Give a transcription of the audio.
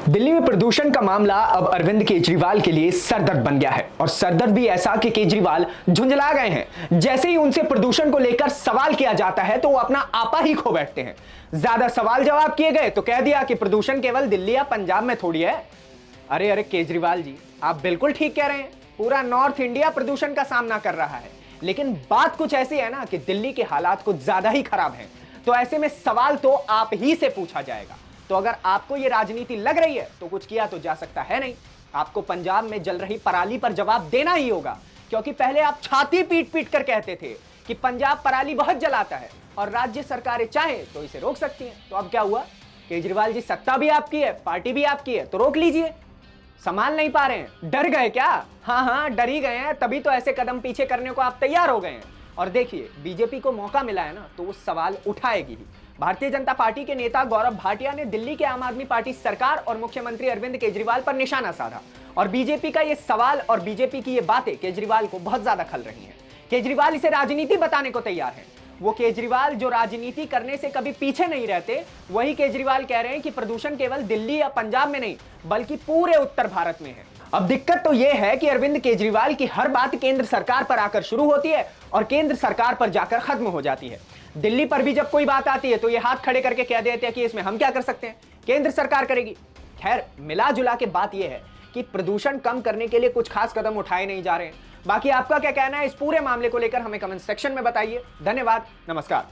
दिल्ली में प्रदूषण का मामला अब अरविंद केजरीवाल के लिए सरदर्द बन गया है और सरदर्द भी ऐसा कि केजरीवाल झुंझला गए हैं। जैसे ही उनसे प्रदूषण को लेकर सवाल किया जाता है तो वो अपना आपा ही खो बैठते हैं। ज्यादा सवाल जवाब किए गए तो कह दिया कि प्रदूषण केवल दिल्ली या पंजाब में थोड़ी है। अरे अरे केजरीवाल जी, आप बिल्कुल ठीक कह रहे हैं, पूरा नॉर्थ इंडिया प्रदूषण का सामना कर रहा है, लेकिन बात कुछ ऐसी है ना कि दिल्ली के हालात कुछ ज्यादा ही खराब हैं। तो ऐसे में सवाल तो आप ही से पूछा जाएगा। तो अगर आपको यह राजनीति लग रही है तो कुछ किया तो जा सकता है नहीं। आपको पंजाब में जल रही पराली पर जवाब देना ही होगा, क्योंकि पहले आप छाती पीट पीट कर कहते थे कि पंजाब पराली बहुत जलाता है और राज्य सरकारें चाहे तो इसे रोक सकती हैं। तो अब क्या हुआ? केजरीवाल जी, सत्ता भी आपकी है, पार्टी भी आपकी है, तो रोक लीजिए। संभाल नहीं पा रहे हैं, डर गए क्या? हाँ, डर ही गए हैं, तभी तो ऐसे कदम पीछे करने को आप तैयार हो गए हैं। और देखिए, बीजेपी को मौका मिला है ना, तो वो सवाल उठाएगी ही। भारतीय जनता पार्टी के नेता गौरव भाटिया ने दिल्ली के आम आदमी पार्टी सरकार और मुख्यमंत्री अरविंद केजरीवाल पर निशाना साधा और बीजेपी का ये सवाल और बीजेपी की ये बातें केजरीवाल को बहुत ज्यादा खल रही हैं। केजरीवाल इसे राजनीति बताने को तैयार है। वो केजरीवाल जो राजनीति करने से कभी पीछे नहीं रहते, वही केजरीवाल कह रहे हैं कि प्रदूषण केवल दिल्ली या पंजाब में नहीं बल्कि पूरे उत्तर भारत में है। अब दिक्कत तो यह है कि अरविंद केजरीवाल की हर बात केंद्र सरकार पर आकर शुरू होती है और केंद्र सरकार पर जाकर खत्म हो जाती है। दिल्ली पर भी जब कोई बात आती है तो ये हाथ खड़े करके कह देते हैं कि इसमें हम क्या कर सकते हैं, केंद्र सरकार करेगी। खैर, मिला जुला के बात यह है कि प्रदूषण कम करने के लिए कुछ खास कदम उठाए नहीं जा रहे हैं। बाकी आपका क्या कहना है इस पूरे मामले को लेकर हमें कमेंट सेक्शन में बताइए। धन्यवाद, नमस्कार।